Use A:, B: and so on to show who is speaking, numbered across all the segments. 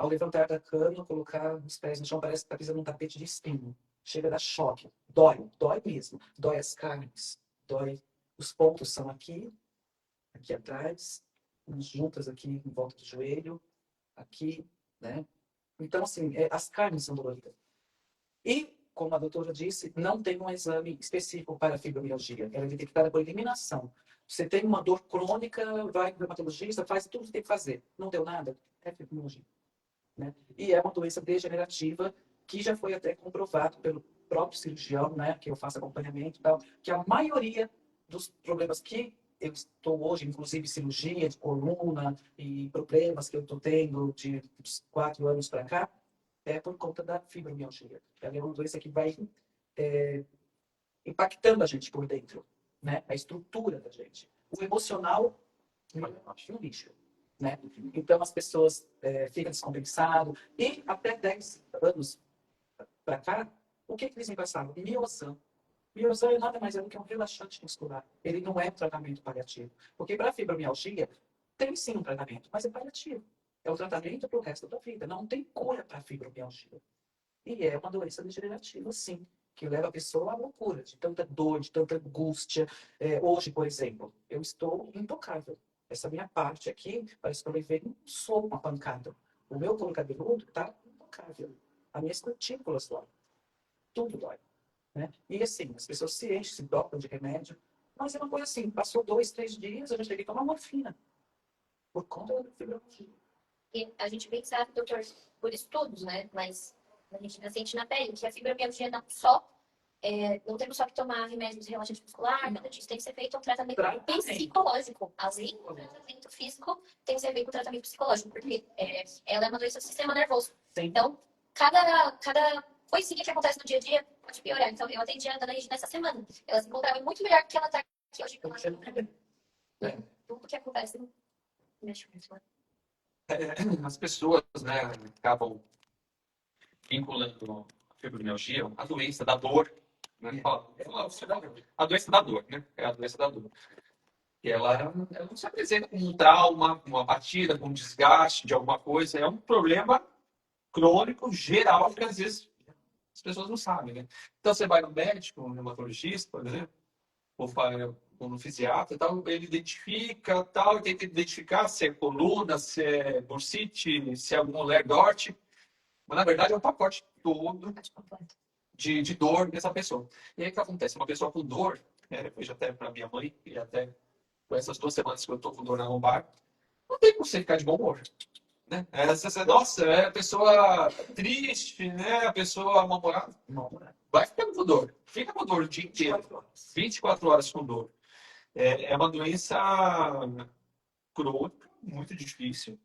A: ao levantar da cama, colocar os pés no chão, parece que está pisando num tapete de espinho. Chega a dar choque. Dói, dói mesmo. Dói as carnes, dói. Os pontos são aqui, aqui atrás, umas juntas aqui em volta do joelho, aqui, né? Então, assim, as carnes são doloridas. E, como a doutora disse, não tem um exame específico para fibromialgia. Ela é detectada por eliminação. Você tem uma dor crônica, vai no dermatologista, faz tudo que tem que fazer. Não deu nada, é fibromialgia. Né? E é uma doença degenerativa que já foi até comprovado pelo próprio cirurgião, né, que eu faço acompanhamento e tal, que a maioria dos problemas que eu estou hoje, inclusive cirurgia de coluna e problemas que eu estou tendo de uns 4 anos para cá, é por conta da fibromialgia. Ela é uma doença que vai impactando a gente por dentro, né? A estrutura da gente. O emocional, no lixo. Né? Então as pessoas ficam descompensadas. E até 10 anos para cá, o que eles me passaram? Miosan. Miosan é nada mais do que um relaxante muscular. Ele não é um tratamento paliativo. Porque para a fibromialgia, tem sim um tratamento, mas é paliativo. É o tratamento para o resto da vida. Não tem cura para a fibromialgia. E é uma doença degenerativa, sim, que leva a pessoa à loucura, de tanta dor, de tanta angústia. Hoje, por exemplo, eu estou intocável. Essa minha parte aqui, parece que eu levei um soco, uma pancada. O meu couro cabeludo está intocável. As minhas cutículas dói. Tudo dói. Né? E assim, as pessoas se enchem, se dopam de remédio. Mas é uma coisa assim, passou 2, 3 dias, eu já cheguei a tomar morfina. Por conta da fibromialgia.
B: E a gente bem sabe, doutor, por estudos, né? Mas a gente ainda sente na pele que a fibromialgia não só não temos só que tomar remédios relaxantes muscular, nada disso. Tem que ser feito um tratamento psicológico. Além do tratamento físico, tem que ser feito um tratamento psicológico, porque ela é uma doença do sistema nervoso.
A: Sim.
B: Então, cada coisinha que acontece no dia a dia pode piorar. Então, eu atendi a Dona Regina essa semana. Ela se encontrava muito melhor que ela está aqui hoje. Tudo que acontece mexe muito, né?
C: As pessoas, né, acabam vinculando a fibromialgia, a doença da dor, né? A doença da dor, né? É a doença da dor. E ela não se apresenta como um trauma, uma batida, com um desgaste de alguma coisa. É um problema crônico, geral, que às vezes as pessoas não sabem, né? Então você vai no médico, no reumatologista, por exemplo, ou no fisiatra e tal, ele identifica tal, e tenta identificar se é coluna, se é bursite, se é algum Lerdort. Mas, na verdade, é um pacote todo de dor dessa pessoa. E aí o que acontece? Uma pessoa com dor, vejo até para minha mãe, e até com essas 2 semanas que eu estou com dor na lombar, não tem como você ficar de bom humor. Né? Nossa, é a pessoa triste, né? A pessoa mal-humorada. Vai ficar com dor. Fica com dor o dia inteiro. 24 horas com dor. É uma doença crônica, muito difícil,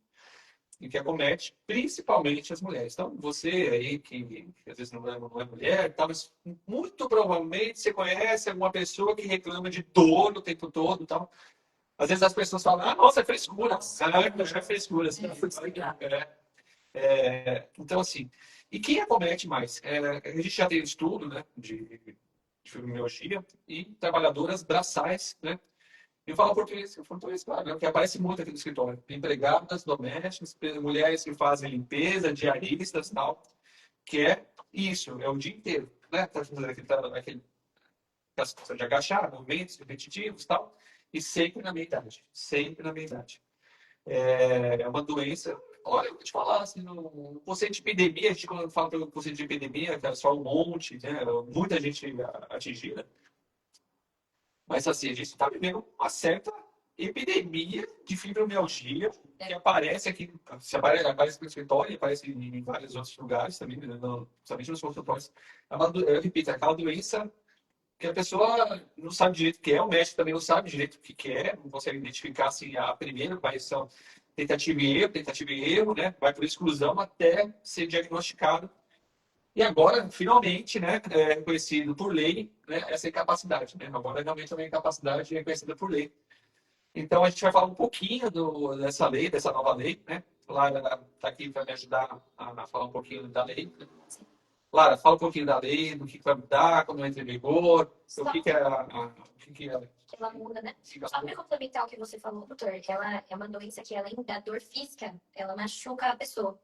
C: e que acomete principalmente as mulheres. Então, você aí, que às vezes não é mulher, tá, mas muito provavelmente você conhece alguma pessoa que reclama de dor o tempo todo. Tal. Às vezes as pessoas falam, nossa, é frescura. Já é frescura. Assim, então, assim, e quem acomete mais? A gente já tem estudo, né, de fibromialgia e trabalhadoras braçais, né? Eu falo português, claro, né? Porque aparece muito aqui no escritório. Empregadas, domésticas, mulheres que fazem limpeza, diaristas e tal. Que é isso, é o dia inteiro. Né? Tá fazendo aquele de agachar, movimentos repetitivos e tal. E sempre na minha idade. Sempre na minha idade. É uma doença. Olha, eu vou te falar, assim, no conceito de epidemia, a gente quando fala pelo conceito de epidemia, que é só um monte, né? Muita gente atingida. Mas assim, a gente está vivendo uma certa epidemia de fibromialgia que aparece aqui, aparece no escritório, aparece em vários outros lugares também, né? Principalmente nos consultórios. Eu repito, é aquela doença que a pessoa não sabe direito o que é, o médico também não sabe direito o que é, não consegue identificar assim, a primeira aparição, tentativa e erro, né? Vai por exclusão até ser diagnosticado. E agora, finalmente, né, é reconhecido por lei, né, essa incapacidade. Né? Agora, realmente, é uma incapacidade reconhecida por lei. Então, a gente vai falar um pouquinho dessa lei, dessa nova lei. Né? Lara está aqui para me ajudar a falar um pouquinho da lei. Lara, fala um pouquinho da lei, do que vai mudar, quando entra em vigor, o que é o que é
B: Ela muda, né? Só para complementar o que você falou, doutor, ela é uma doença que, além da dor física, ela machuca a pessoa.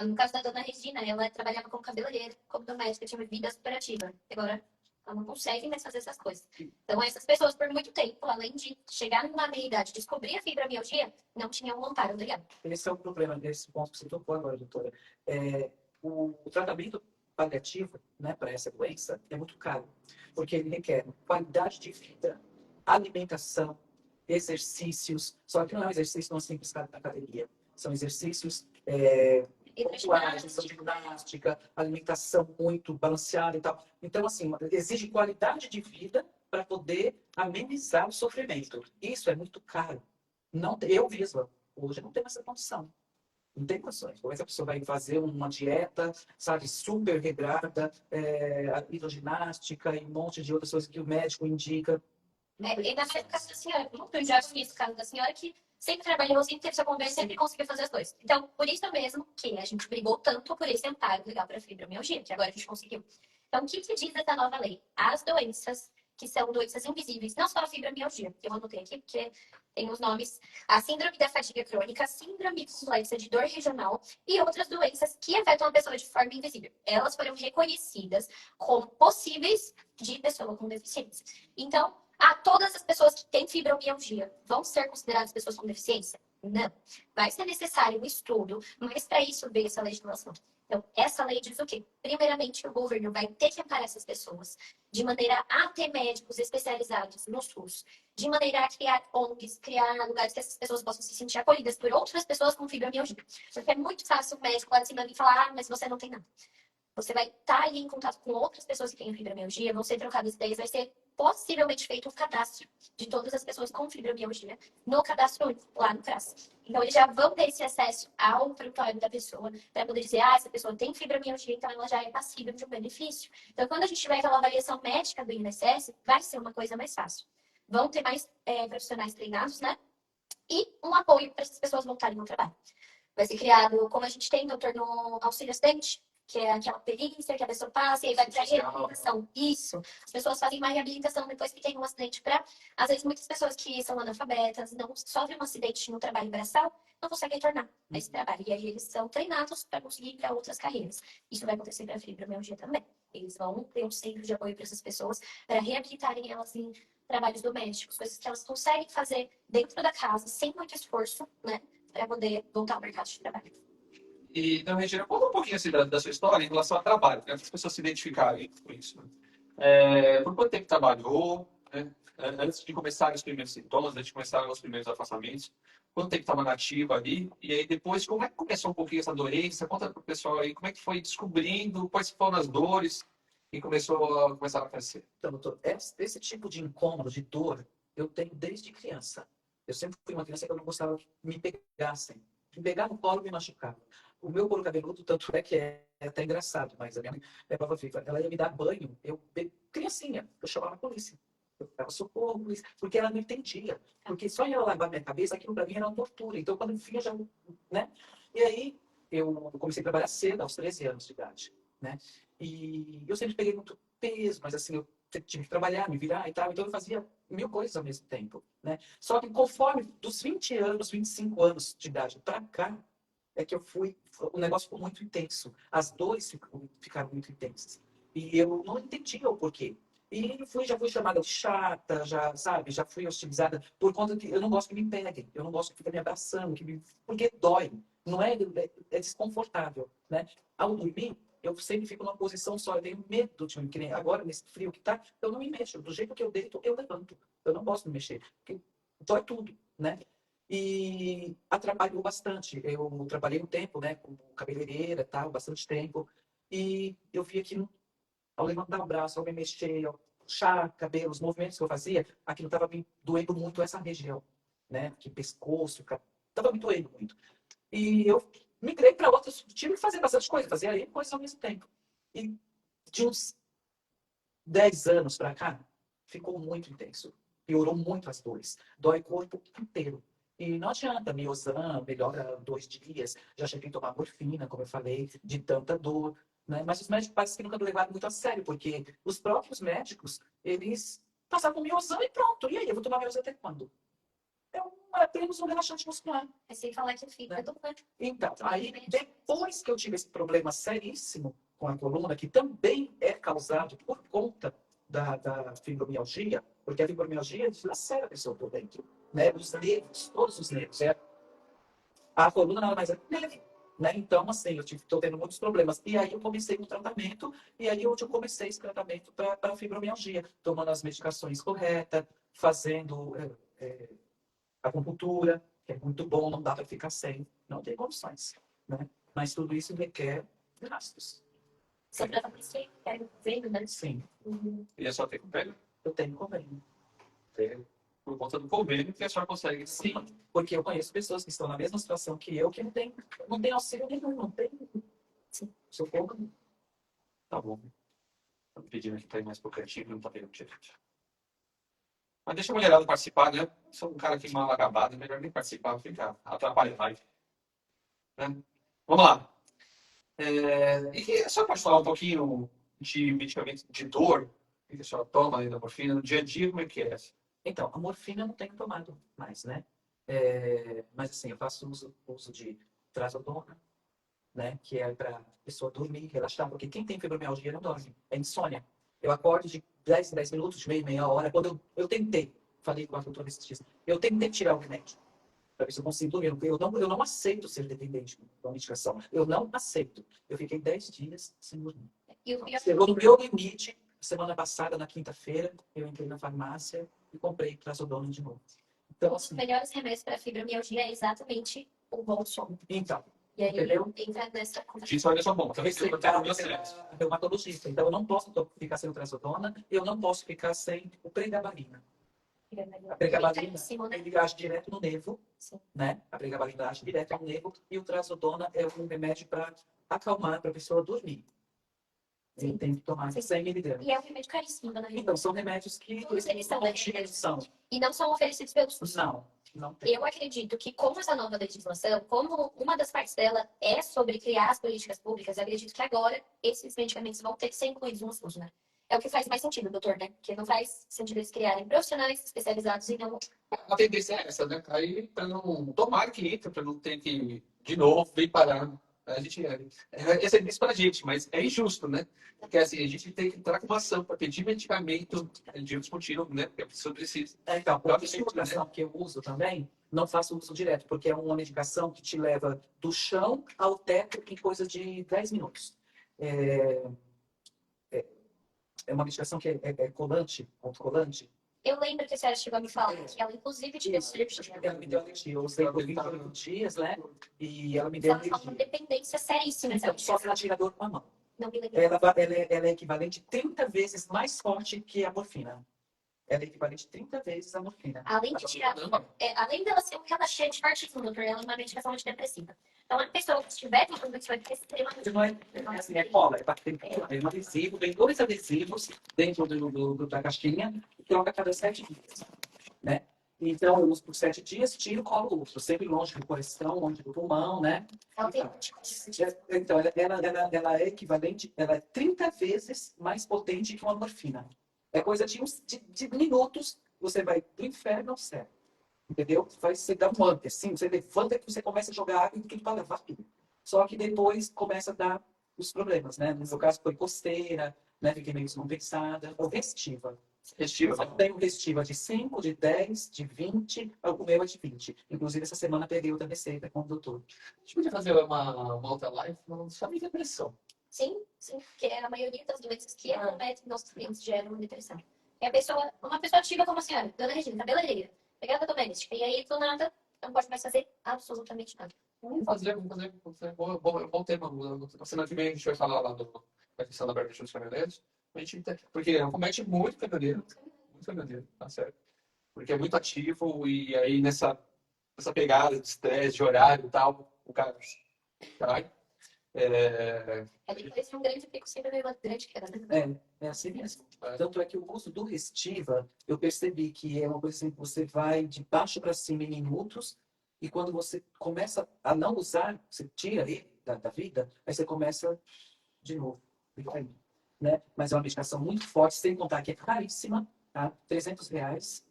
B: No caso da dona Regina, ela trabalhava como cabeleireira, como doméstica, tinha uma vida superativa. Agora, ela não consegue mais fazer essas coisas. Então, essas pessoas, por muito tempo, além de chegar numa meia-idade, descobrir a fibromialgia, não tinham um amparo legal.
A: Esse é o problema desse ponto que você tocou agora, doutora. O tratamento paliativo, né, para essa doença é muito caro, porque ele requer qualidade de vida, alimentação, exercícios. Só que não é um exercício não simples da academia. São exercícios pontuais, são ginástica, alimentação muito balanceada e tal. Então, assim, exige qualidade de vida para poder amenizar o sofrimento. Isso é muito caro. Não, eu mesma, hoje, não tenho essa condição. Não tem condições. Como é que a pessoa vai fazer uma dieta, sabe, super regrada, hidroginástica e um monte de outras coisas que o médico indica?
B: Ainda mais no caso da senhora, eu já fiz o caso da senhora que sempre trabalhou, sempre teve sua conversa, sempre conseguiu fazer as coisas. Então, por isso mesmo que a gente brigou tanto por esse amparo legal para a fibromialgia, que agora a gente conseguiu. Então, o que diz essa nova lei? As doenças que são doenças invisíveis, não só a fibromialgia, que eu anotei aqui, porque tem os nomes, a síndrome da fadiga crônica, a síndrome complexa de dor regional e outras doenças que afetam a pessoa de forma invisível. Elas foram reconhecidas como possíveis de pessoa com deficiência. Então, todas as pessoas que têm fibromialgia vão ser consideradas pessoas com deficiência? Não. Vai ser necessário um estudo, mas para isso veio essa legislação. Então, essa lei diz o quê? Primeiramente, o governo vai ter que amparar essas pessoas de maneira a ter médicos especializados no SUS, de maneira a criar ONGs, criar lugares que essas pessoas possam se sentir acolhidas por outras pessoas com fibromialgia. Porque é muito fácil o médico lá de cima vir falar, mas você não tem nada. Você vai estar aí em contato com outras pessoas que têm fibromialgia, vão ser trocadas ideias, vai ser possivelmente feito um cadastro de todas as pessoas com fibromialgia no cadastro único, lá no CRAS. Então, eles já vão ter esse acesso ao prontuário da pessoa para poder dizer, essa pessoa tem fibromialgia, então ela já é passível de um benefício. Então, quando a gente tiver aquela avaliação médica do INSS, vai ser uma coisa mais fácil. Vão ter mais profissionais treinados, né? E um apoio para essas pessoas voltarem ao trabalho. Vai ser criado, como a gente tem, doutor, no auxílio acidente, que é aquela perícia que a pessoa passa e aí vai para reabilitação. Isso. As pessoas fazem uma reabilitação depois que tem um acidente para... Às vezes, muitas pessoas que são analfabetas, não sofrem um acidente no trabalho braçal, não conseguem retornar a esse trabalho. E aí eles são treinados para conseguir ir para outras carreiras. Isso vai acontecer para a fibromialgia também. Eles vão ter um centro de apoio para essas pessoas para reabilitarem elas em trabalhos domésticos, coisas que elas conseguem fazer dentro da casa, sem muito esforço, né? Para poder voltar ao mercado de trabalho.
C: E, então, Regina, conta um pouquinho assim, da sua história em relação ao trabalho, para as pessoas se identificarem com isso. Né? Por quanto tempo trabalhou, né? Antes de começarem os primeiros sintomas, antes de começarem os primeiros afastamentos, quanto tempo estava nativa ali, e aí depois, como é que começou um pouquinho essa doença? Conta para o pessoal aí, como é que foi descobrindo, quais foram as dores e começaram a crescer.
A: Então, doutor, esse tipo de incômodo, de dor, eu tenho desde criança. Eu sempre fui uma criança que eu não gostava que me pegassem. Me pegar no colo me machucava. O meu couro cabeludo, tanto é que é até engraçado, mas a minha mãe é prova viva. Ela ia me dar banho, criancinha, eu chamava a polícia. Eu dava socorro, polícia, porque ela não entendia. Porque só ela lavar minha cabeça, aquilo para mim era uma tortura. Então, quando eu via, já, né? E aí, eu comecei a trabalhar cedo, aos 13 anos de idade, né? E eu sempre peguei muito peso, mas assim, eu tive que trabalhar, me virar e tal. Então, eu fazia mil coisas ao mesmo tempo, né? Só que conforme dos 20 anos, 25 anos de idade para cá, é que o negócio ficou muito intenso. As dores ficaram muito intensas. E eu não entendia o porquê. E já fui chamada de chata, já fui hostilizada por conta que eu não gosto que me peguem, eu não gosto que fiquem me abraçando, porque dói, não é desconfortável, né? Ao dormir, eu sempre fico numa posição só, eu tenho medo de que nem agora, nesse frio que tá, eu não me mexo. Do jeito que eu deito, eu levanto. Eu não gosto de me mexer, porque dói tudo, né? E atrapalhou bastante. Eu trabalhei um tempo, né, como cabeleireira, tal, bastante tempo. E eu via que ao levantar o braço, ao me mexer, ao puxar cabelo, os movimentos que eu fazia, aquilo estava me doendo muito essa região, né? Que pescoço, estava me doendo muito. E eu migrei para outros, tive que fazer bastante coisa, fazia aí coisas ao mesmo tempo. E de uns 10 anos para cá, ficou muito intenso. Piorou muito as dores. Dói o corpo inteiro. E não adianta, Miozan, melhora 2 dias. Já cheguei a tomar morfina, como eu falei, de tanta dor. né? Mas os médicos parece que nunca levaram muito a sério, porque os próprios médicos, eles passavam miosão e pronto. E aí, eu vou tomar miosão até quando? É apenas um relaxante muscular.
B: É sem falar que fica do
A: Então, aí, depois que eu tive esse problema seríssimo com a coluna, que também é causado por conta da fibromialgia, porque a fibromialgia dilacera a pessoa por dentro, né? Os nervos, todos os nervos. A coluna nada mais é nervo, né? Então, assim, eu estou tendo muitos problemas. E aí eu comecei um tratamento, e aí eu comecei esse tratamento para fibromialgia, tomando as medicações corretas, fazendo acupuntura, que é muito bom, não dá para ficar sem, não tem condições, né? Mas tudo isso requer gastos.
B: Você trata isso aí, quero ver, né?
A: Sim,
C: E é só ter convênio?
A: eu tenho convênio.
C: Por conta do convênio que a senhora consegue.
A: Sim, porque eu conheço pessoas que estão na mesma situação que eu, que não tem auxílio nenhum, não tem socorro.
C: Tá bom. Estão pedindo aqui para ir mais pro cantinho, não tá pegando direito. Mas deixa a mulherada participar, né? Sou um cara aqui mal acabado, é melhor nem participar, fica atrapalha a live. Né? Vamos lá. E a senhora pode falar um pouquinho de medicamento de dor que a senhora toma aí da morfina no dia a dia, como é que é?
A: Então, a morfina eu não tenho tomado mais, né? Mas assim, eu faço uso de trazodona, né? Que é para pessoa dormir, relaxar, porque quem tem fibromialgia não dorme, é insônia. Eu acordo de 10 em 10 minutos, de meia hora. Quando eu tentei, falei com a doutora esses dias, eu tentei tirar o remédio para ver se eu consigo dormir. Eu não aceito ser dependente da medicação. Eu não aceito. Eu fiquei 10 dias sem dormir.
B: E o pior
A: Chegou no meu limite, semana passada, na quinta-feira, eu entrei na farmácia e comprei trazodona de novo. Então,
B: os
A: assim,
B: melhores remédios para fibromialgia é exatamente o bom sono.
A: então,
B: E aí
A: entendeu?
B: entra nessa conversa.
C: Isso olha só bom. Também
A: Esse
C: tem
A: cara
C: uma
A: é reumatologista, então eu não posso ficar sem o trazodona, eu não posso ficar sem o pregabalina. A pregabalina,
B: Caríssimo, né?
A: ele age direto no nervo,
B: Sim.
A: né? A pregabalina age direto no nervo e o trazodona é um remédio para acalmar, para a pessoa dormir. Ele
B: Sim.
A: tem que tomar
B: Sim.
A: 100 miligramas.
B: E é um remédio caríssimo, dona Rita.
A: Então, são remédios que
B: Todos eles são,
A: não
B: né?
A: tinham são.
B: E não são oferecidos pelo SUS.
A: Não tem.
B: Eu acredito que, como essa nova legislação, como uma das partes dela é sobre criar as políticas públicas, eu acredito que agora esses medicamentos vão ter que ser incluídos no SUS, né? É o que faz mais sentido, doutor, né? Porque não faz sentido eles criarem profissionais especializados e não.
C: A tendência é essa, né? Aí, para não tomar que entra, para não ter que, de novo, vir parar. A gente, esse é isso para a gente, mas é injusto, né? Porque assim, a gente tem que entrar com uma ação para pedir medicamento de uso contínuo, né? Porque a pessoa precisa.
A: Então, a medicação que eu uso também, não faço uso direto, porque é uma medicação que te leva do chão ao teto em coisa de 10 minutos. É uma medicação que é colante, autocolante.
B: Eu lembro que a senhora chegou a me falar que ela, inclusive, tinha
A: Isso, ela me deu alergia. Eu usei por 28 dias, né? E ela me deu
B: ela fala uma
A: alergia.
B: dependência seríssima.
A: Então, só que ela tira a dor com a mão.
B: Não me lembro.
A: Ela é equivalente 30 vezes mais forte que a morfina. Ela é equivalente 30 vezes à morfina.
B: Além de tirar, além dela ser um relaxante fortíssimo, doutor, ela é uma medicação antidepressiva. Então, a pessoa que estiver tentando isso vai ter extremamente.
A: Não é assim, é cola, é um adesivo, tem 2 adesivos dentro da caixinha e troca a cada 7 dias, né? Então, eu uso por 7 dias, tiro, colo outro, sempre longe do coração, longe do pulmão, né?
B: Ela tem
A: Então, ela é equivalente, ela é 30 vezes mais potente que uma morfina. É coisa de minutos, você vai do inferno ao céu. Entendeu? Você dá um up, assim, você levanta e você começa a jogar água em tudo para levar tudo. Só que depois começa a dar os problemas, né? No meu caso foi costeira, né? Fiquei meio descompensada, ou restiva.
C: Restiva,
A: Eu tenho restiva de 5, de 10, de 20, o meu é de 20. Inclusive, essa semana peguei outra receita com o doutor.
C: A gente podia fazer uma outra live sobre depressão.
B: Sim, porque a maioria das doenças que acometem nossos clientes geram depressão. E a pessoa, uma pessoa ativa como a senhora, dona Regina, cabeleireira, pegada doméstica, e aí do nada não pode mais fazer absolutamente nada.
C: Vamos fazer. Bom tema. Na semana que vem a gente vai falar lá da questão da abertura dos cabeleireiros. Porque comete muito cabeleireiro. Muito cabeleireiro, tá certo? Porque é muito ativo e aí nessa pegada de estresse, de horário e tal, o cara cai.
B: É depois de um grande pico, sempre vem uma grande queda, né?
A: É assim mesmo. Tanto é que o uso do Restiva, eu percebi que é uma coisa assim, que você vai de baixo para cima em minutos, e quando você começa a não usar, você tira ele da vida, aí você começa de novo, vitamina, né? Mas é uma medicação muito forte, sem contar que é caríssima, tá? R$ 300,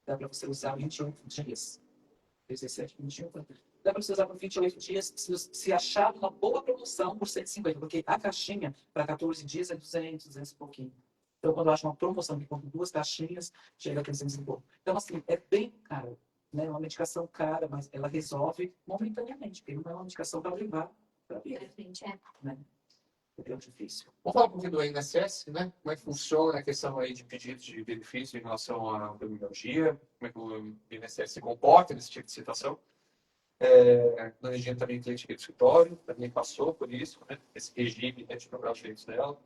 A: dá para você usar 28 dias. 17, 21, dá para você usar por 28 dias, se achar uma boa promoção por 150, porque a caixinha para 14 dias é 200 e pouquinho. Então, quando eu acho uma promoção que compro 2 caixinhas, chega a 300 e pouco. Então, assim, é bem caro, né? É uma medicação cara, mas ela resolve momentaneamente, porque não é uma medicação para levar para a vida, né? É bem difícil.
C: Vamos falar um pouquinho do INSS, né? Como é que funciona a questão aí de pedidos de benefício em relação à fibromialgia? Como é que o INSS se comporta nesse tipo de situação? A Regina também cliente aqui do escritório, também passou por isso, né? Esse regime, né, de cobrar os direitos dela.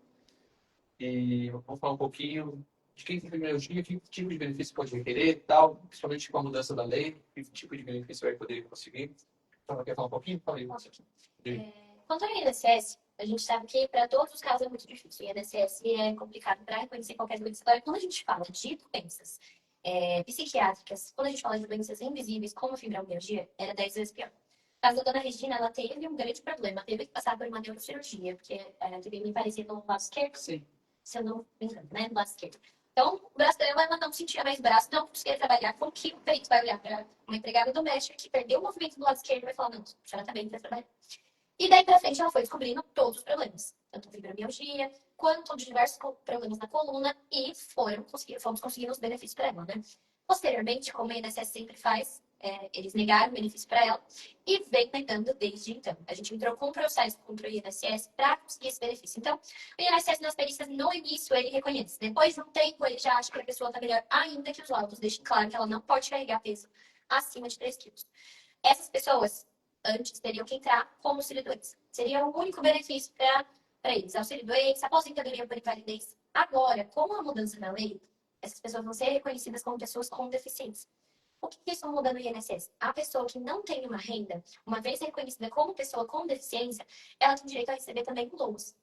C: E vamos falar um pouquinho de quem tem fibromialgia, que tipo de benefício pode requerer e tal, principalmente com a mudança da lei, que tipo de benefício vai poder conseguir. Então, quer falar um pouquinho? Fala aí.
B: Quanto ao INSS, a gente sabe que para todos os casos é muito difícil. O INSS é complicado para reconhecer qualquer doença. Agora, quando a gente fala de doenças psiquiátricas, quando a gente fala de doenças invisíveis, como a fibromialgia, era 10 vezes pior. No caso da dona Regina, ela teve um grande problema, teve que passar por uma neurocirurgia, porque teve me parecer no lado esquerdo,
A: Sim.
B: se eu não me engano, né? No lado esquerdo. Então, o braço dela, ela não sentia mais braço, não conseguia trabalhar. Como que o peito vai olhar para uma empregada doméstica que perdeu o movimento do lado esquerdo e vai falar, não, a senhora tá bem, vai trabalhar. E daí pra frente ela foi descobrindo todos os problemas, tanto fibromialgia, quanto de diversos problemas na coluna, e fomos conseguindo os benefícios para ela, né? Posteriormente, como a INSS sempre faz, eles negaram o benefício para ela e vem negando desde então. A gente entrou com um processo contra o INSS para conseguir esse benefício. Então, o INSS nas perícias, no início, ele reconhece. Depois de um tempo, ele já acha que a pessoa está melhor, ainda que os laudos deixem claro que ela não pode carregar peso acima de 3 quilos. Essas pessoas antes teriam que entrar como auxílio-doença. Seria o único benefício para eles. Auxílio-doença, aposentadoria por invalidez. Agora, com a mudança na lei, essas pessoas vão ser reconhecidas como pessoas com deficiência. O que isso muda no INSS? A pessoa que não tem uma renda, uma vez reconhecida como pessoa com deficiência, ela tem direito a receber também LOAS.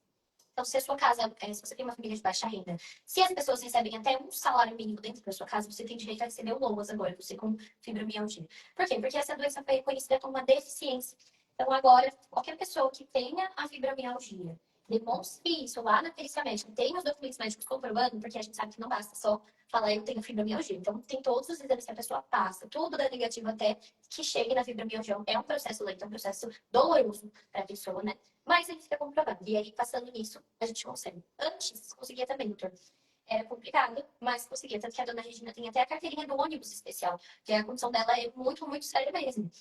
B: Então, se a sua casa, se você tem uma família de baixa renda, se as pessoas recebem até um salário mínimo dentro da sua casa, você tem direito a receber o LOAS agora, você com fibromialgia. Por quê? Porque essa doença foi reconhecida como uma deficiência. Então, agora, qualquer pessoa que tenha a fibromialgia, demonstre isso lá na perícia médica, tem os documentos médicos comprovando, porque a gente sabe que não basta só falar eu tenho fibromialgia. Então, tem todos os exames que a pessoa passa, tudo da negativa até que chegue na fibromialgia. É um processo lento, é um processo doloroso para a pessoa, né? Mas ele fica comprovado. E aí, passando nisso, a gente consegue. Antes, conseguia também, doutor. Era complicado, mas conseguia. Tanto que a dona Regina tem até a carteirinha do ônibus especial, que a condição dela é muito, muito séria mesmo.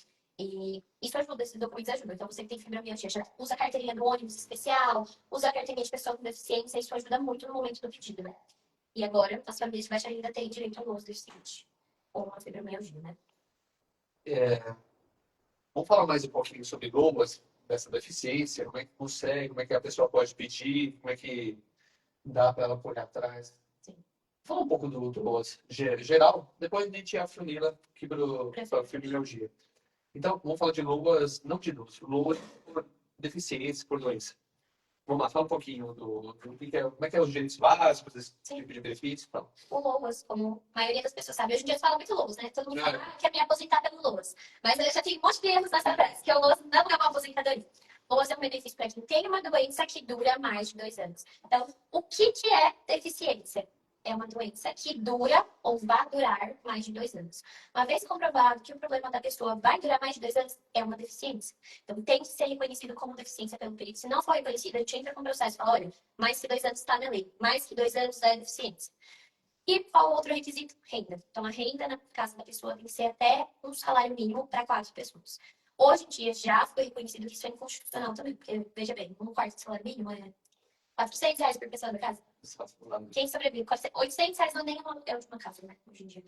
B: E isso ajuda, esses documentos ajudam. Então, você que tem fibromialgia, já usa a carteirinha do ônibus especial, usa a carteirinha de pessoa com deficiência, isso ajuda muito no momento do pedido, né? E agora, as famílias de baixa renda têm direito ao LOAS deficiente, ou a fibromialgia, né?
C: Vamos falar mais um pouquinho sobre LOAS, dessa deficiência, como é que consegue, como é que a pessoa pode pedir, como é que dá para ela correr atrás.
B: Sim.
C: Fala um pouco do LOAS geral, depois a gente afunila aqui para a fibromialgia. Então, vamos falar de LOAS, não de doença, LOAS por deficiência, por doença. Vamos lá, fala um pouquinho como é que é os direitos básicos desse tipo de benefício. Então.
B: O LOAS, como a maioria das pessoas sabe, hoje em dia fala muito LOAS, né? Todo mundo fala que é me aposentar pelo LOAS. Mas eu já tenho um monte de erros nessa frase, que o LOAS não é uma aposentadoria. O LOAS é um benefício para quem tem uma doença que dura mais de 2 anos. Então, o que é deficiência? É uma doença que dura ou vai durar mais de 2 anos. Uma vez comprovado que o problema da pessoa vai durar mais de 2 anos, é uma deficiência. Então, tem que ser reconhecido como deficiência pelo perito. Se não for reconhecido, a gente entra com o processo e fala, olha, mais que 2 anos está na lei, mais que 2 anos é deficiência. E qual o outro requisito? Renda. Então, a renda na casa da pessoa tem que ser até um salário mínimo para 4 pessoas. Hoje em dia, já foi reconhecido que isso é inconstitucional também, porque, veja bem, um quarto de salário mínimo é R$400 por pessoa da casa. Quem sobrevive? R$800 não é nem aluguel de uma casa, né? Hoje em dia.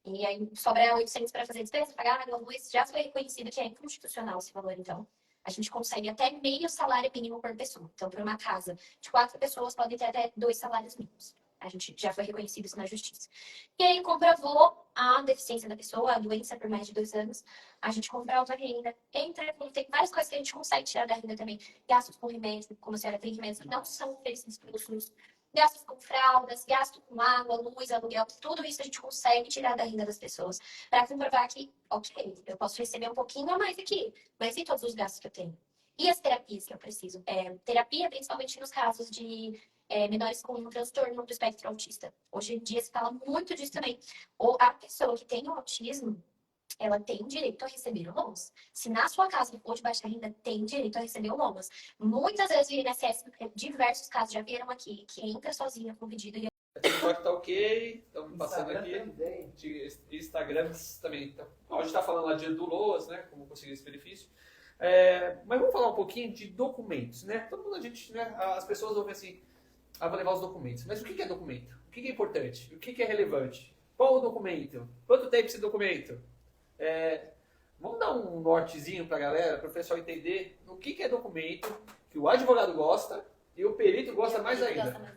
B: E aí sobra 800 para fazer despesa, pagar água, luz. Já foi reconhecido que é inconstitucional esse valor, então. A gente consegue até meio salário mínimo por pessoa. Então, para uma casa de 4 pessoas, podem ter até 2 salários mínimos. A gente já foi reconhecido isso na justiça. E aí comprovou a deficiência da pessoa, a doença por mais de 2 anos. A gente comprova a renda. Tem várias coisas que a gente consegue tirar da renda também. Gastos com remédio, como a senhora tem remédios que não são oferecidos pelo SUS. Gastos com fraldas, gastos com água, luz, aluguel. Tudo isso a gente consegue tirar da renda das pessoas. Para comprovar que, ok, eu posso receber um pouquinho a mais aqui. Mas e todos os gastos que eu tenho? E as terapias que eu preciso? Terapia, principalmente nos casos de menores com um transtorno do espectro autista. Hoje em dia se fala muito disso também. Ou a pessoa que tem o autismo, ela tem direito a receber o LOAS. Se na sua casa for de baixa renda, tem direito a receber o LOAS. Muitas vezes o INSS, diversos casos já vieram aqui, que entra sozinha com o pedido e
C: TikTok tá ok, estamos passando
A: Instagram
C: aqui.
A: também.
C: Instagram também. Então, a gente está falando lá de do LOAS, né? Como conseguir esse benefício. Mas vamos falar um pouquinho de documentos, né? Todo mundo, né, as pessoas ouvem assim, vou levar os documentos. Mas o que é documento? O que é importante? O que é relevante? Qual o documento? Quanto tempo esse documento? Vamos dar um nortezinho para a galera, para o pessoal entender o que é documento, que o advogado gosta e o perito gosta mais ainda.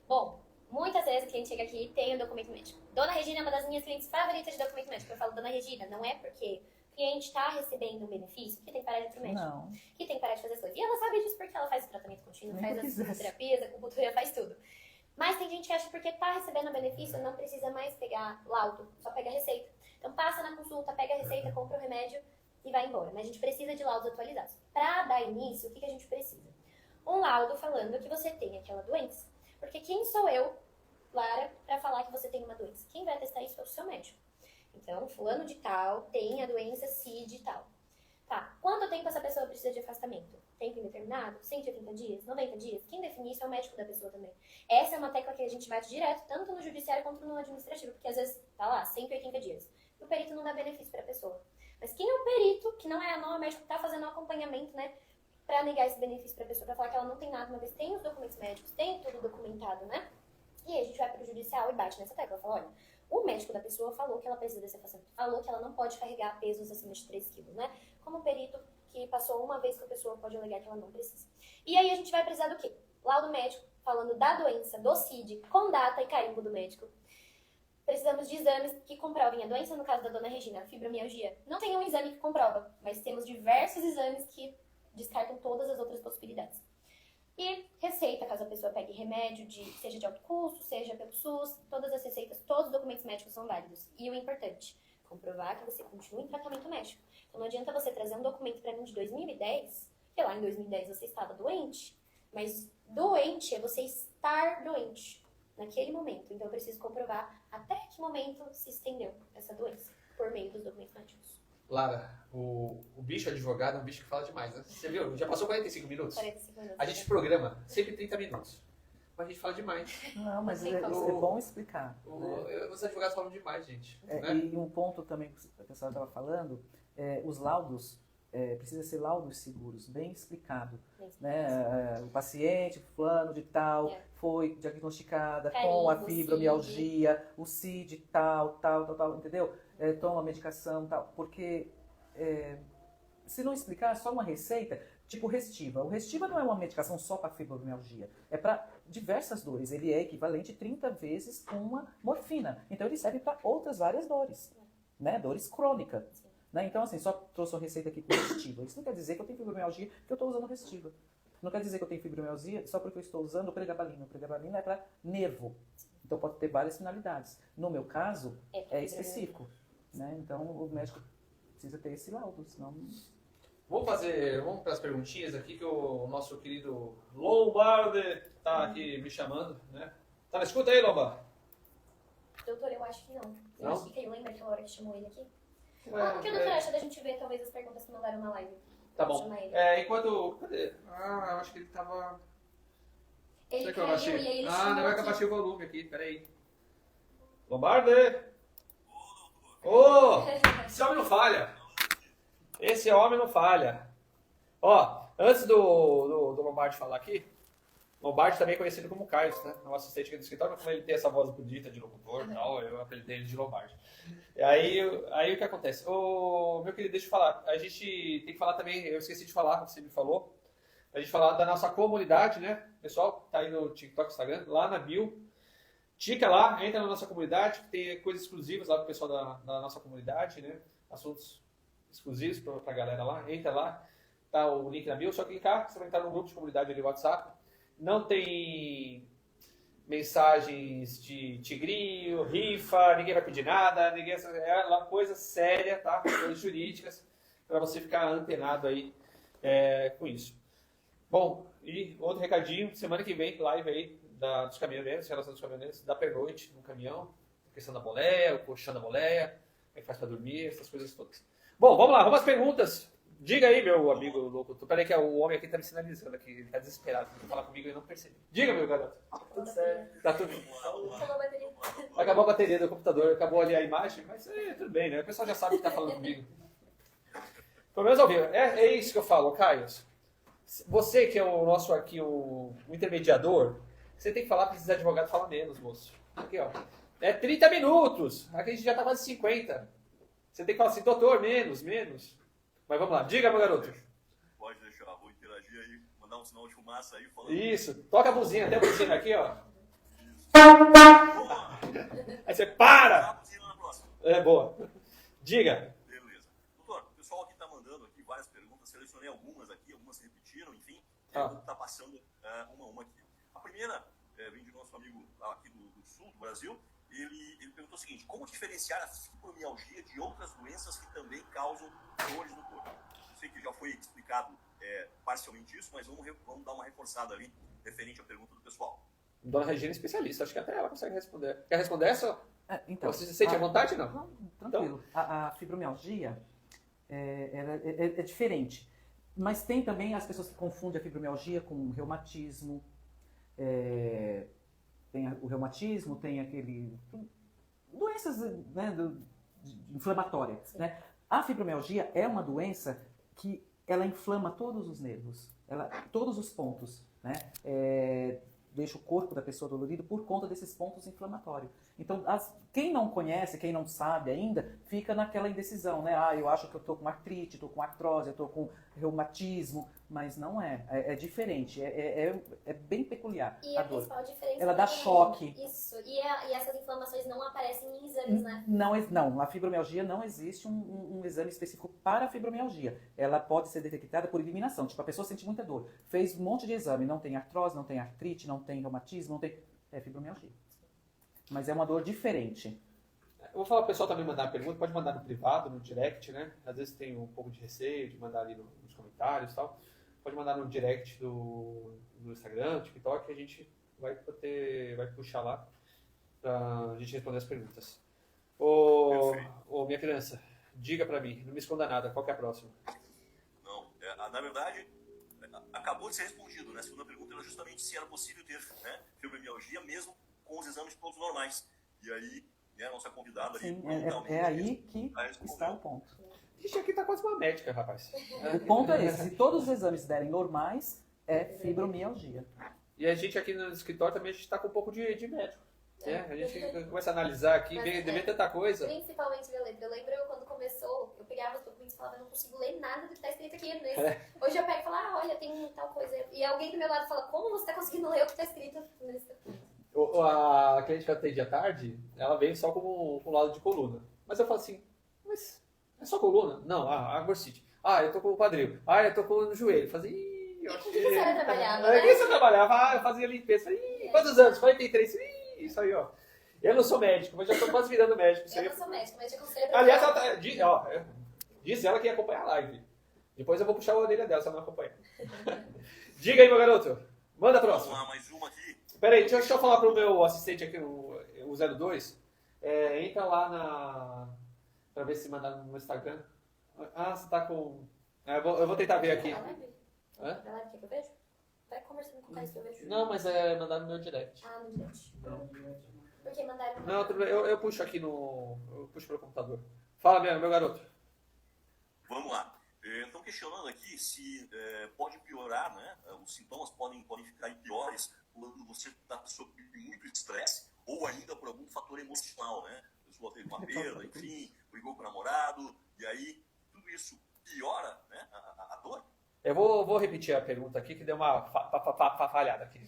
B: Bom, muitas vezes o cliente chega aqui e tem o documento médico. Dona Regina é uma das minhas clientes favoritas de documento médico. Eu falo, Dona Regina, não é porque o cliente está recebendo um benefício que tem que parar de ir pro médico.
D: Não.
B: Que tem que parar de fazer as coisas. E ela sabe disso porque ela faz o tratamento contínuo,
D: Nem
B: faz
D: que
B: as
D: quisesse.
B: terapias, a acupuntura, faz tudo. Mas tem gente que acha que porque está recebendo o benefício não precisa mais pegar laudo, só pega a receita. Então passa na consulta, pega a receita, compra o remédio e vai embora. Mas a gente precisa de laudos atualizados. Para dar início, o que a gente precisa? Um laudo falando que você tem aquela doença. Porque quem sou eu, Lara, para falar que você tem uma doença? Quem vai testar isso é o seu médico. Então, fulano de tal tem a doença CID e tal. Tá, quanto tempo essa pessoa precisa de afastamento? Tempo indeterminado? 180 dias? 90 dias? Quem define isso é o médico da pessoa também. Essa é uma tecla que a gente bate direto, tanto no judiciário quanto no administrativo, porque às vezes tá lá, 180 dias. E o perito não dá benefício para a pessoa. Mas quem é o perito, que não é o médico que tá fazendo um acompanhamento, né, para negar esse benefício para a pessoa, para falar que ela não tem nada, uma vez tem os documentos médicos, tem tudo documentado, né? E aí a gente vai para o judicial e bate nessa tecla, fala, olha, o médico da pessoa falou que ela precisa desse afastamento, falou que ela não pode carregar pesos acima de 3 quilos, né? Como perito que passou uma vez que a pessoa pode alegar que ela não precisa. E aí a gente vai precisar do quê? Laudo médico, falando da doença, do CID, com data e carimbo do médico. Precisamos de exames que comprovem a doença, no caso da Dona Regina, a fibromialgia. Não tem um exame que comprova, mas temos diversos exames que descartam todas as outras possibilidades. E receita, caso a pessoa pegue remédio, seja de alto custo, seja pelo SUS, todas as receitas, todos os documentos médicos são válidos. E o importante, comprovar que você continua em tratamento médico. Então não adianta você trazer um documento para mim de 2010, que lá em 2010 você estava doente, mas doente é você estar doente naquele momento. Então eu preciso comprovar até que momento se estendeu essa doença, por meio dos documentos médicos.
C: Lara, o bicho advogado é um bicho que fala demais, né? Você viu? Já passou 45 minutos?
B: 45 minutos.
C: A gente programa sempre 30 minutos. Mas a gente fala demais.
D: Não, mas
B: Não tem
D: é
B: como.
D: bom explicar. Né?
C: Os advogados falam demais, gente. Né?
D: E um ponto também que a pessoa estava falando, os laudos, precisa ser laudos seguros, bem explicado. Né? O paciente, fulano de tal, foi diagnosticada com a
B: Carimbo,
D: fibromialgia, o CID tal, entendeu? Toma medicação tal, porque se não explicar, é só uma receita, tipo Restiva. O Restiva não é uma medicação só para fibromialgia, é para diversas dores. Ele é equivalente 30 vezes com uma morfina. Então ele serve para outras várias dores, né? Dores crônicas. Né? Então, assim, só trouxe uma receita aqui com Restiva. Isso não quer dizer que eu tenho fibromialgia porque eu estou usando Restiva. Não quer dizer que eu tenho fibromialgia só porque eu estou usando o pregabalina. O pregabalina é para nervo. Então pode ter várias finalidades. No meu caso, é específico. Né? Então o médico precisa ter esse laudo, senão...
C: Vamos para as perguntinhas aqui que o nosso querido Lombardi está aqui me chamando, né? Tá na escuta aí, Lombardi?
B: Doutor, eu acho que não. Eu
C: Não?
B: acho que lembra aquela hora que chamou ele aqui? O que o
C: É,
B: doutor acha da gente ver talvez as perguntas que mandaram na live?
C: tá bom.
B: Chamar ele.
C: Enquanto... Cadê? Eu acho que ele tava...
B: Ele
C: Será que eu
B: caiu
C: abaixei?
B: e aí ele
C: Não
B: chamou
C: é que eu
B: aqui.
C: abaixei o volume aqui, peraí. Lombardi! Ô! Esse homem não falha! Esse homem não falha. Ó, antes do Lombardi falar aqui, Lombardi também é conhecido como Caio, né? Nosso assistente aqui do escritório, como ele tem essa voz bonita de locutor e tal, eu apelidei ele de Lombardi. E aí o que acontece? Meu querido, deixa eu falar. A gente tem que falar também, eu esqueci de falar, você me falou, a gente falar da nossa comunidade, né? Pessoal, tá aí no TikTok, Instagram, lá na bio. Tica lá, entra na nossa comunidade, tem coisas exclusivas lá pro pessoal da nossa comunidade, né? Assuntos exclusivos pra galera lá. Entra lá, tá o link na bio, só clicar, você vai entrar no grupo de comunidade ali do WhatsApp. Não tem mensagens de tigrinho, rifa, ninguém vai pedir nada, é lá coisa séria, tá? Coisas jurídicas, para você ficar antenado aí com isso. Bom, e outro recadinho, semana que vem, live aí dos caminhoneiros, relação dos caminhoneiros, da pernoite no caminhão, questão da boleia, o colchão da boleia, como é que faz para dormir, essas coisas todas. Bom, vamos lá, vamos às perguntas. Diga aí, meu amigo louco. Peraí que o homem aqui tá me sinalizando aqui, ele tá desesperado, ele falar comigo e eu não percebi. Diga, meu garoto.
B: Tudo certo.
C: Tá tudo...
B: Acabou a bateria.
C: Acabou a bateria do computador, acabou ali a imagem, mas tudo bem, né? O pessoal já sabe que tá falando comigo. Pelo menos ao vivo. É isso que eu falo, Caio. Você que é o nosso aqui, o intermediador, você tem que falar para esses advogados falar menos, moço. Aqui, ó. É 30 minutos. Aqui a gente já tá quase 50. Você tem que falar assim, doutor, menos. Mas vamos lá. Diga, meu garoto.
E: Pode deixar, vou interagir aí, mandar um sinal de fumaça aí. Falando.
C: Isso. Toca a buzina, até a buzina aqui, ó.
E: Boa!
C: Aí você para!
E: Tá, buzina na próxima.
C: É, boa. Diga.
E: Beleza. Doutor, o pessoal aqui tá mandando aqui várias perguntas, selecionei algumas aqui, algumas se repetiram, enfim. Tá passando uma aqui. A primeira vem de nosso amigo aqui do sul do Brasil. Ele perguntou o seguinte: como diferenciar a fibromialgia de outras doenças que também causam dores no corpo? Eu sei que já foi explicado parcialmente isso, mas vamos dar uma reforçada ali, referente à pergunta do pessoal.
C: Dona Regina é especialista, acho que até ela consegue responder. Quer responder essa?
D: Então,
C: Você se sente à vontade, não?
D: Não, tranquilo. A fibromialgia é diferente. Mas tem também as pessoas que confundem a fibromialgia com reumatismo. Tem o reumatismo, tem aquele... doenças, né, inflamatórias. Né? A fibromialgia é uma doença que ela inflama todos os nervos, todos os pontos. Né? Deixa o corpo da pessoa dolorido por conta desses pontos inflamatórios. Então, quem não conhece, quem não sabe ainda, fica naquela indecisão, né? Eu acho que eu estou com artrite, estou com artrose, estou com reumatismo, mas não é. É diferente, é bem peculiar
B: E a principal diferença
D: ela dá choque.
B: Isso, e essas inflamações não aparecem em exames, né?
D: Não, a fibromialgia não existe um exame específico para a fibromialgia. Ela pode ser detectada por eliminação. Tipo, a pessoa sente muita dor, fez um monte de exame, não tem artrose, não tem artrite, não tem reumatismo, não tem... É fibromialgia. Mas é uma dor diferente.
C: Eu vou falar pro pessoal também mandar pergunta, pode mandar no privado, no direct, né? Às vezes tem um pouco de receio de mandar ali nos comentários e tal. Pode mandar no direct do Instagram, TikTok, que a gente vai puxar lá pra gente responder as perguntas. Minha criança, diga pra mim, não me esconda nada, qual que é a próxima?
E: Não, na verdade, acabou de ser respondido, né? A segunda pergunta era justamente se era possível ter, né, fibromialgia mesmo com os exames todos normais. E aí, a nossa convidada ali...
D: Sim, é aí que está o ponto.
C: Ixi, aqui tá quase uma médica, rapaz.
D: O ponto é esse, se todos os exames derem normais, é fibromialgia.
C: E a gente aqui no escritório também, a gente tá com um pouco de médico. A gente começa a analisar aqui, vê tanta coisa.
B: Principalmente da letra. Eu lembro quando começou, eu pegava os documentos e falava, eu não consigo ler nada do que está escrito aqui nesse. Hoje eu pego e falo, olha, tem tal coisa. E alguém do meu lado fala, como você está conseguindo ler o que está escrito nesse documento?
C: A cliente que eu atendi à tarde, ela veio só com um lado de coluna. Mas eu falo assim, mas é só coluna? Não, a bursite. Eu tô com o quadril. Eu tô com o joelho. Eu fazia,
B: o que você trabalhava, né?
C: O que você trabalhava? Eu fazia limpeza. Quantos anos? 43. Isso aí, ó. Eu não sou médico, mas já tô quase virando médico.
B: Eu não sou médico, mas eu considero...
C: Aliás, ela disse ela que ia acompanhar a live. Depois eu vou puxar a orelha dela, se ela não acompanha. Diga aí, meu garoto. Manda a próxima.
E: Vamos lá, mais uma aqui.
C: Peraí, deixa eu falar pro meu assistente aqui, o 02. Entra lá pra ver se manda no Instagram. Você tá com... eu vou tentar ver aqui.
B: Na live?
C: Hã?
B: Na live que eu vejo? Vai conversando com o Caio que eu vejo.
C: Não, mas mandar no meu direct.
B: No direct. Porque mandaram...
C: Não, tudo bem. Eu puxo aqui eu puxo pelo computador. Fala, meu garoto.
E: Vamos lá. Estão questionando aqui se pode piorar, né? Os sintomas podem ficar piores quando você está sob muito estresse ou ainda por algum fator emocional, né? A pessoa teve uma perda, enfim, brigou com o namorado, e aí tudo isso piora, né, a dor?
C: Eu vou repetir a pergunta aqui, que deu uma falhada aqui.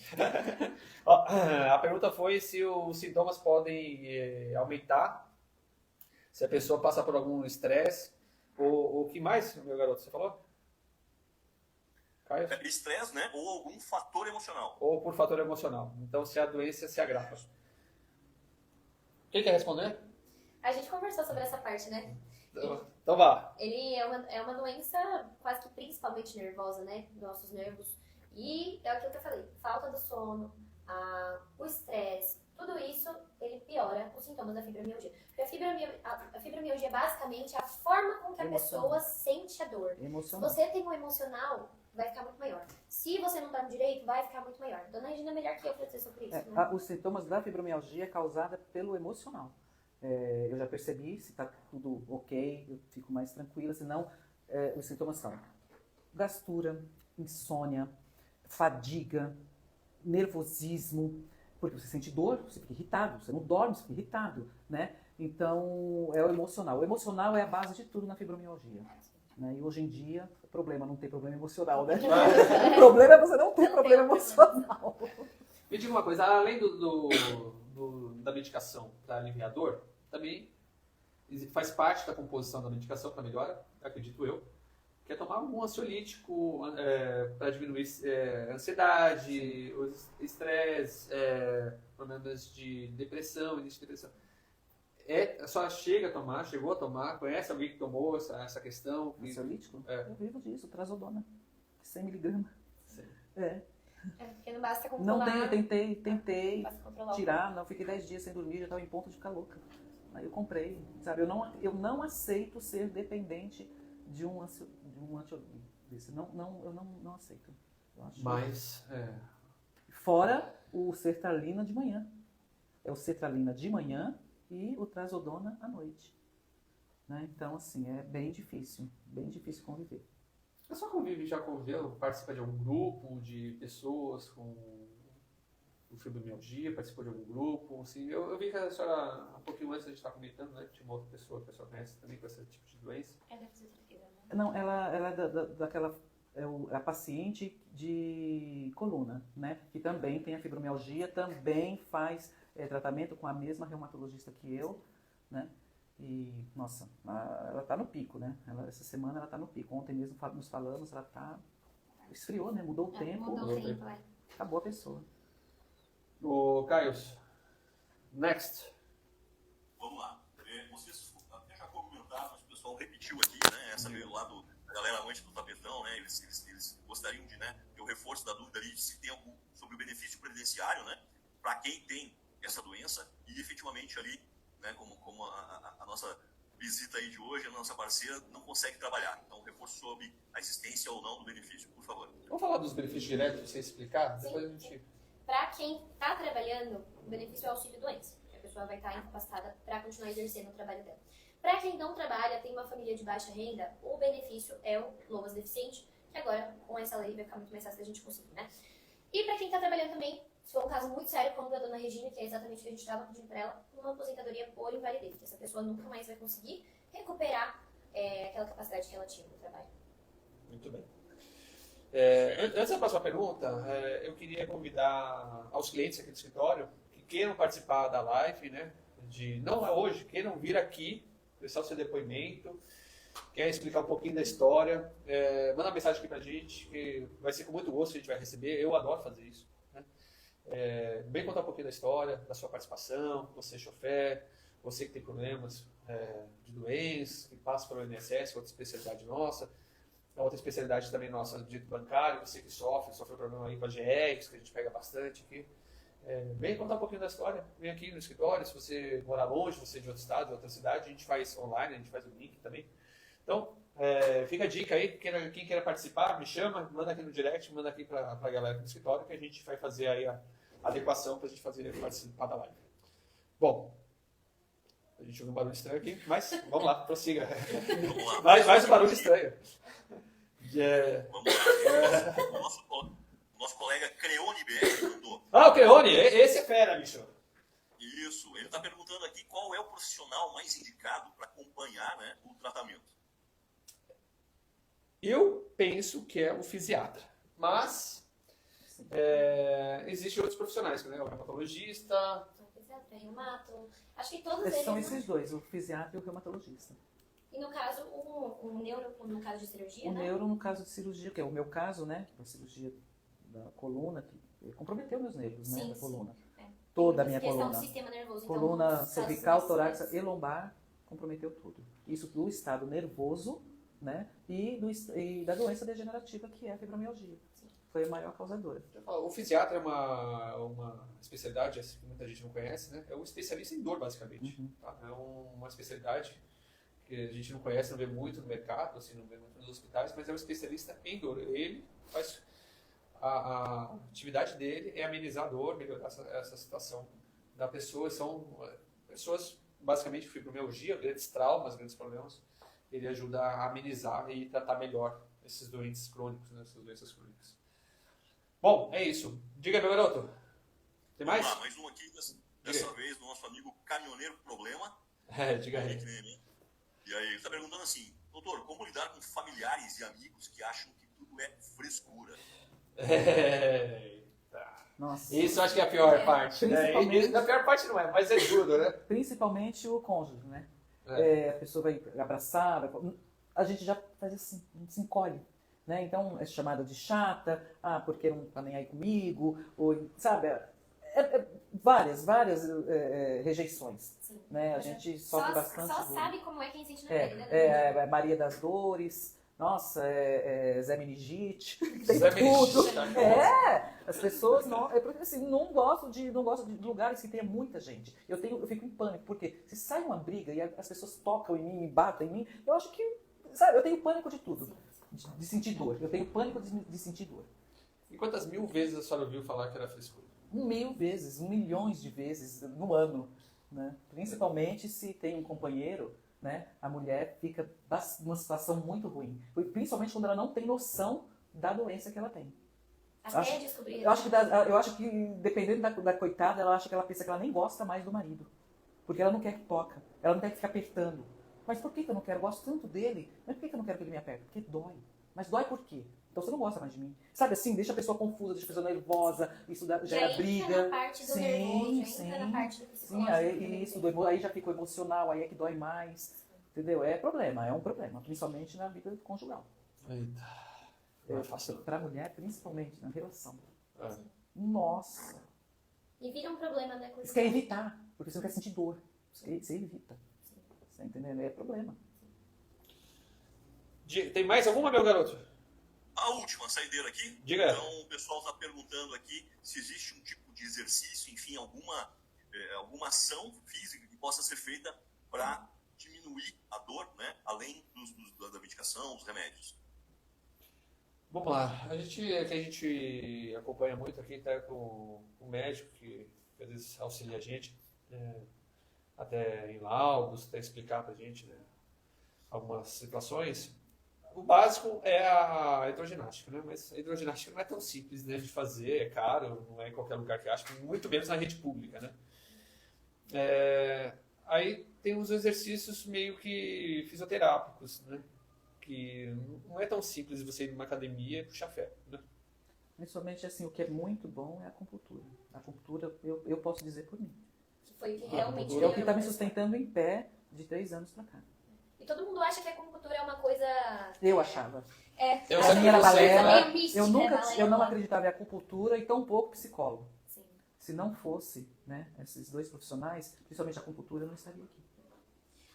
C: A pergunta foi se os sintomas podem aumentar se a pessoa passa por algum estresse. O que mais, meu garoto, você falou? Caio?
E: Estresse, né? Ou algum fator emocional.
C: Ou por fator emocional. Então, se a doença se agrava. Quem quer responder?
B: A gente conversou sobre essa parte, né?
C: Então vá.
B: Ele é uma doença quase que principalmente nervosa, né? Dos nossos nervos. E é aquilo que eu falei, falta do sono, o estresse, tudo isso, ele piora os sintomas da fibromialgia. Porque a fibromialgia basicamente é a forma com que a
D: Emocional.
B: pessoa sente a dor. Se
D: Emocional.
B: você tem um emocional, vai ficar muito maior. Se você não dorme direito, vai ficar muito maior. Dona Regina é melhor que eu pra dizer sobre isso, né?
D: Os sintomas da fibromialgia é causada pelo emocional. Eu já percebi, se está tudo ok, eu fico mais tranquila, senão os sintomas são gastura, insônia, fadiga, nervosismo, porque você sente dor, você fica irritado, você não dorme, você fica irritado, né? Então, é o emocional. O emocional é a base de tudo na fibromialgia. Né? E hoje em dia, problema não ter problema emocional, né? O problema é você não ter problema emocional.
C: Me diga uma coisa, além da medicação para aliviar a dor, também faz parte da composição da medicação para melhora, acredito eu, que é tomar um ansiolítico para diminuir ansiedade, estresse, problemas de depressão, início de depressão. A senhora chegou a tomar, conhece alguém que tomou essa questão?
D: Ansiolítico?
C: É.
D: Eu vivo disso, trazodona, 100 miligramas.
C: Sim.
B: Porque não basta
D: Não
B: controlar.
D: tentei
B: Basta controlar o
D: tirar, não, fiquei 10 dias sem dormir, já estava em ponto de ficar louca. Aí eu comprei, sabe? Eu não aceito ser dependente de um ansiolítico desse. Eu não aceito. Eu acho.
C: Mas,
D: Fora o sertralina de manhã. É o sertralina de manhã e o trazodona à noite. Né? Então, assim, é bem difícil conviver.
C: a senhora já conviveu, participa de algum grupo de pessoas com fibromialgia, participou de algum grupo? Assim, eu vi que a senhora, um pouquinho antes a gente estava comentando, né, que tinha uma outra pessoa que a senhora conhece também com esse tipo de doença.
B: É da fisioterapia, né?
D: Não, ela é daquela a paciente de coluna, né? Que também tem a fibromialgia, também faz tratamento com a mesma reumatologista que eu, né? E, nossa, ela tá no pico, né? Essa semana ela tá no pico. Ontem mesmo nos falamos, ela tá... Esfriou, né? Mudou o tempo,
B: Mudou o tempo, é.
D: acabou a pessoa.
C: Ô, Caio, next.
E: Vamos lá. Vocês até já comentaram, mas o pessoal repetiu aqui, né? Essa veio lá da galera amante do tapetão, né? Eles gostariam de, né? Ter o reforço da dúvida ali de se tem algum sobre o benefício previdenciário, né? Para quem tem essa doença e efetivamente ali, né? Como a nossa visita aí de hoje, a nossa parceira não consegue trabalhar. Então, reforço sobre a existência ou não do benefício, por favor.
C: Vamos falar dos benefícios diretos, pra você explicar?
B: Sim,
C: Depois a gente...
B: Para quem está trabalhando, o benefício é o auxílio doença, que a pessoa vai estar incapacitada para continuar exercendo o trabalho dela. Para quem não trabalha, tem uma família de baixa renda, o benefício é o Loas Deficiente, que agora, com essa lei, vai ficar muito mais fácil da gente conseguir, né? E para quem está trabalhando também, se for um caso muito sério, como o da dona Regina, que é exatamente o que a gente estava pedindo para ela, uma aposentadoria por invalidez, que essa pessoa nunca mais vai conseguir recuperar aquela capacidade que ela tinha no trabalho.
C: Muito bem. Antes da próxima pergunta, eu queria convidar aos clientes aqui do escritório que queiram participar da live, né? Não é hoje, queiram vir aqui, prestar o seu depoimento, quer explicar um pouquinho da história, manda uma mensagem aqui pra gente, que vai ser com muito gosto que a gente vai receber. Eu adoro fazer isso. Né? Vem contar um pouquinho da história, da sua participação, você é chofer, você que tem problemas de doença, que passa pelo INSS, outra especialidade nossa. A outra especialidade também nossa, do direito bancário, você que sofre problema aí com a GEX, que a gente pega bastante aqui. Vem contar um pouquinho da história, vem aqui no escritório, se você morar longe, você é de outro estado, de outra cidade, a gente faz online, a gente faz o link também. Então, fica a dica aí, quem queira participar, me chama, manda aqui no direct, manda aqui para a galera do escritório, que a gente vai fazer aí a adequação para a gente participar da live. Bom, a gente ouviu um barulho estranho aqui, mas vamos lá, prossiga.
E: Vamos lá.
C: Mais um barulho estranho.
E: Vamos lá. O nosso colega Creone BR mandou.
C: Ah, o Creone, esse é fera, bicho.
E: Isso, ele está perguntando aqui qual é o profissional mais indicado para acompanhar, né, o tratamento.
C: Eu penso que é o fisiatra, mas existem outros profissionais, né? O reumatologista.
B: Reumato, acho que todos
D: São
B: eles...
D: esses dois, o fisiatra e o reumatologista.
B: E no caso, o neuro, no caso de cirurgia,
D: O
B: né?
D: neuro, no caso de cirurgia, que é o meu caso, né? A cirurgia da coluna, que comprometeu meus nervos, né? Da coluna.
B: É.
D: Toda a minha
B: Questão
D: coluna.
B: do sistema nervoso.
D: Coluna
B: então, nos
D: cervical,
B: casos
D: torácica
B: mais
D: e lombar, comprometeu tudo. Isso do estado nervoso, né? E da doença degenerativa que é a fibromialgia. Foi a maior causadora.
C: O fisiatra é uma especialidade assim, que muita gente não conhece, né? É um especialista em dor, basicamente. Tá? É uma especialidade que a gente não conhece, não vê muito no mercado, assim, não vê muito nos hospitais, mas é um especialista em dor. Ele faz a atividade dele é amenizar a dor, melhorar essa situação da pessoa. São pessoas basicamente com fibromialgia, grandes traumas, grandes problemas. Ele ajuda a amenizar e tratar melhor esses doentes crônicos, né? Essas doenças crônicas. Bom, é isso. Diga, meu garoto. Tem mais?
E: Vamos lá, mais um aqui, dessa vez do nosso amigo Caminhoneiro Problema.
C: Diga aí.
E: E aí, ele está perguntando assim, doutor, como lidar com familiares e amigos que acham que tudo é frescura?
D: Nossa.
C: Isso eu acho que é a pior parte. Né?
D: Principalmente-
C: A pior parte não é, mas é tudo, né?
D: Principalmente o cônjuge, né? A pessoa vai abraçar, a gente já faz assim, a gente se encolhe. Né? Então é chamada de chata, porque não tá nem aí comigo, ou, sabe? Várias rejeições.
B: Sim.
D: Né? A gente sofre bastante.
B: Só
D: bullying.
B: sabe como é quem sente na pele, né?
D: Maria das Dores, nossa, Zé Meningite, tem
C: Zé
D: tudo.
C: Meningite.
D: As pessoas não, porque assim, não gosto de lugares que tenha muita gente. Eu fico em pânico, porque se sai uma briga e as pessoas tocam em mim, me batem em mim, eu acho que, sabe, eu tenho pânico de tudo. De sentir dor. Eu tenho pânico de sentir dor.
C: E quantas mil vezes a senhora ouviu falar que era frescura?
D: 1000 vezes, milhões de vezes no ano. Né? Principalmente se tem um companheiro, né? A mulher fica numa situação muito ruim. Principalmente quando ela não tem noção da doença que ela tem.
B: Até descobrir.
D: Eu acho que dependendo da coitada, ela acha que ela pensa que ela nem gosta mais do marido. Porque ela não quer que toca. Ela não quer que fique apertando. Mas por que eu não quero? Eu gosto tanto dele. Mas por que eu não quero que ele me aperte? Porque dói. Mas dói por quê? Então você não gosta mais de mim. Sabe assim, deixa a pessoa confusa, deixa a pessoa nervosa, isso gera briga.
B: Entra na parte do nervoso, entra na parte do psicológico.
D: Aí já ficou emocional, aí é que dói mais. Entendeu? É um problema, principalmente na vida conjugal.
C: Eita. Não é fácil.
D: Pra mulher, principalmente na relação.
C: É.
D: Nossa.
B: E vira um problema, né?
D: Você quer evitar, porque você não quer sentir dor. Você evita. Você tá entendendo? É problema.
C: Tem mais alguma, meu garoto?
E: A última saideira aqui.
C: Diga.
E: Então, o pessoal está perguntando aqui se existe um tipo de exercício, enfim, alguma ação física que possa ser feita para diminuir a dor, né? Além da medicação, dos remédios.
C: Vamos lá. A gente acompanha muito aqui, tá com um médico que às vezes auxilia a gente, até em laudos, até explicar pra gente, né, algumas situações. O básico é a hidroginástica, né? Mas a hidroginástica não é tão simples, né, de fazer, é caro, não é em qualquer lugar que acha, muito menos na rede pública, né? Aí tem uns exercícios meio que fisioterápicos, né? Que não é tão simples você ir numa academia e puxar ferro, né?
D: Principalmente assim, o que é muito bom é a acupuntura. A acupuntura, eu posso dizer por mim.
B: Que foi o que realmente...
D: É o que está me sustentando em pé de 3 anos pra cá.
B: E todo mundo acha que a acupuntura é uma coisa...
D: Eu achava.
C: Eu
D: Pra mim era balela.
B: mística,
D: Eu
B: balela.
D: não acreditava em acupuntura e tão pouco psicólogo.
B: Sim.
D: Se não fosse, né, esses dois profissionais, principalmente a acupuntura, eu não estaria aqui.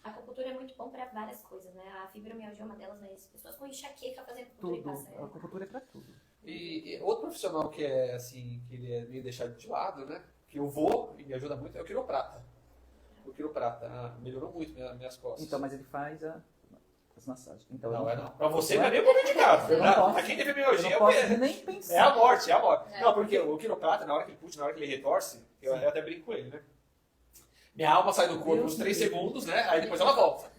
B: A acupuntura é muito bom para várias coisas, né? A fibromialgia é uma delas, mas pessoas com enxaqueca fazendo acupuntura e
D: Tudo.
B: passa.
D: A acupuntura é pra tudo.
C: E outro profissional que é assim, que ele é meio deixado de lado, né? Que eu vou e me ajuda muito é o quiroprata. O quiroprata melhorou muito minhas costas.
D: Então, mas ele faz as massagens. Então,
C: Não,
D: eu
C: é não. Pra você não é nem indicado.
D: Eu não posso.
C: Pra quem teve
D: eu
C: fibromialgia,
D: não posso nem pensar.
C: é a morte, é a morte.
B: É.
C: Não, porque o quiroprata, na hora que ele puxa, na hora que ele retorce, eu até brinco com ele, né? Minha alma sai do corpo uns 3 segundos, né? Aí depois ela volta.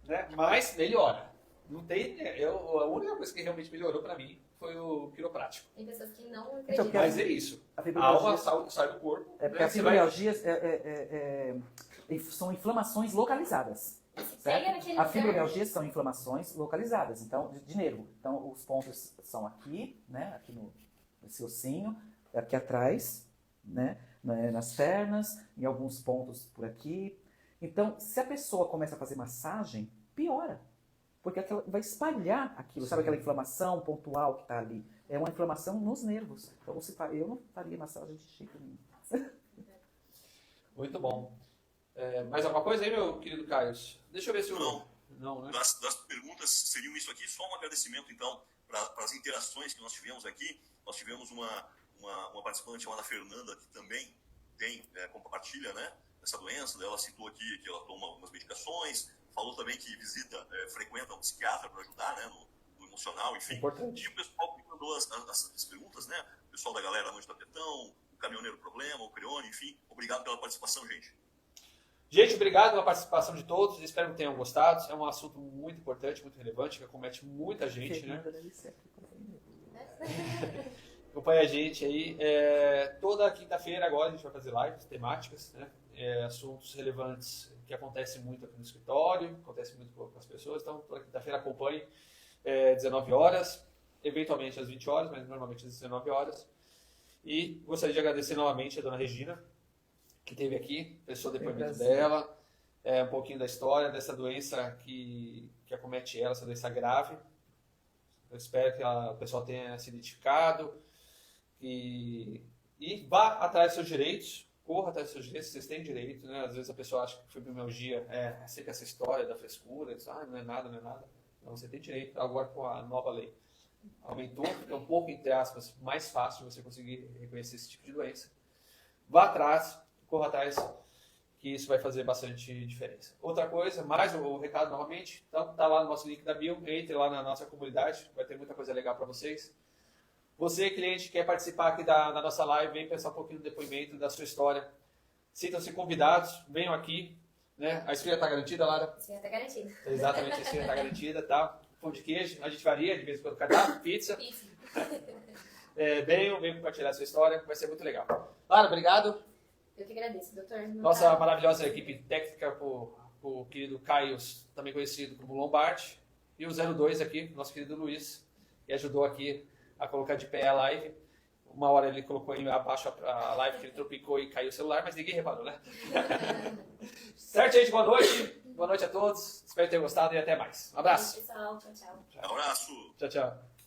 C: Né? Mas melhora. Não tem. A única coisa que realmente melhorou pra mim foi o quiroprático.
B: Tem pessoas que não
D: Então,
B: acreditam.
C: Mas é isso.
D: A
C: A alma
D: fibromialgia,
C: sai do corpo.
D: porque
C: né?
D: a
C: Você vai-
D: fibromialgia são inflamações localizadas.
B: Pega
D: Certo?
B: naquele
D: A
B: lugar.
D: fibromialgia são inflamações localizadas, então, de nervo. Então, os pontos são aqui, né? Aqui nesse ossinho, aqui atrás, né? Nas pernas, em alguns pontos por aqui. Então, se a pessoa começa a fazer massagem, piora. Porque vai espalhar aquilo, sabe aquela inflamação pontual que está ali? É uma inflamação nos nervos. Então, eu não faria massagem de jeito nenhum.
C: Muito bom. Mais alguma coisa aí, meu querido Caio? Deixa eu ver se eu...
E: Não.
C: Não, né?
E: Das perguntas seriam isso aqui, só um agradecimento, então, para as interações que nós tivemos aqui. Nós tivemos uma participante chamada Fernanda, que também compartilha, né, essa doença. Ela citou aqui que ela toma algumas medicações, falou também que frequenta um psiquiatra para ajudar, né, no emocional, enfim.
C: Importante.
E: E o pessoal que mandou as perguntas, né, o pessoal da galera Noite do Tapetão, o Caminhoneiro Problema, o Creone, enfim. Obrigado pela participação, gente.
C: Gente, obrigado pela participação de todos. Espero que tenham gostado. É um assunto muito importante, muito relevante, que acomete muita gente, né? Acompanha a gente aí. Toda quinta-feira agora a gente vai fazer lives temáticas, né? Assuntos relevantes que acontecem muito aqui no escritório, acontecem muito com as pessoas. Então, toda quinta-feira acompanhe 19 horas, eventualmente às 20 horas, mas normalmente às 19 horas. E gostaria de agradecer novamente a dona Regina, que esteve aqui, prestou depoimento dela, um pouquinho da história dessa doença que acomete ela, essa doença grave. Eu espero que o pessoal tenha se identificado e vá atrás dos seus direitos, corra atrás dos seus direitos, vocês têm direito, né? Às vezes a pessoa acha que fibromialgia é sempre essa história da frescura, diz, não é nada, não é nada. Não, você tem direito, agora com a nova lei. Aumentou, é um pouco, entre aspas, mais fácil de você conseguir reconhecer esse tipo de doença. Vá atrás, corra atrás, que isso vai fazer bastante diferença. Outra coisa, mais o recado novamente, então tá lá no nosso link da bio, entre lá na nossa comunidade, vai ter muita coisa legal para vocês. Você, cliente, quer participar aqui da nossa live, vem pensar um pouquinho do depoimento, da sua história. Sintam-se convidados, venham aqui, né? A esfirra está garantida, Lara?
B: A esfirra está garantida.
C: Exatamente, a esfirra está garantida, tá? Pão de queijo, a gente varia de vez em quando, cardápio, pizza. Venham compartilhar a sua história, vai ser muito legal. Lara, obrigado.
B: Eu que agradeço, doutor.
C: Nossa maravilhosa equipe técnica, o querido Caio, também conhecido como Lombardi, e o 02 aqui, nosso querido Luiz, que ajudou aqui a colocar de pé a live. Uma hora ele colocou aí abaixo a live, que ele tropicou e caiu o celular, mas ninguém reparou, né? Certo, gente? Boa noite. Boa noite a todos. Espero que tenham gostado e até mais. Um abraço.
B: Pessoal, tchau, tchau.
E: Abraço.
C: Tchau, tchau.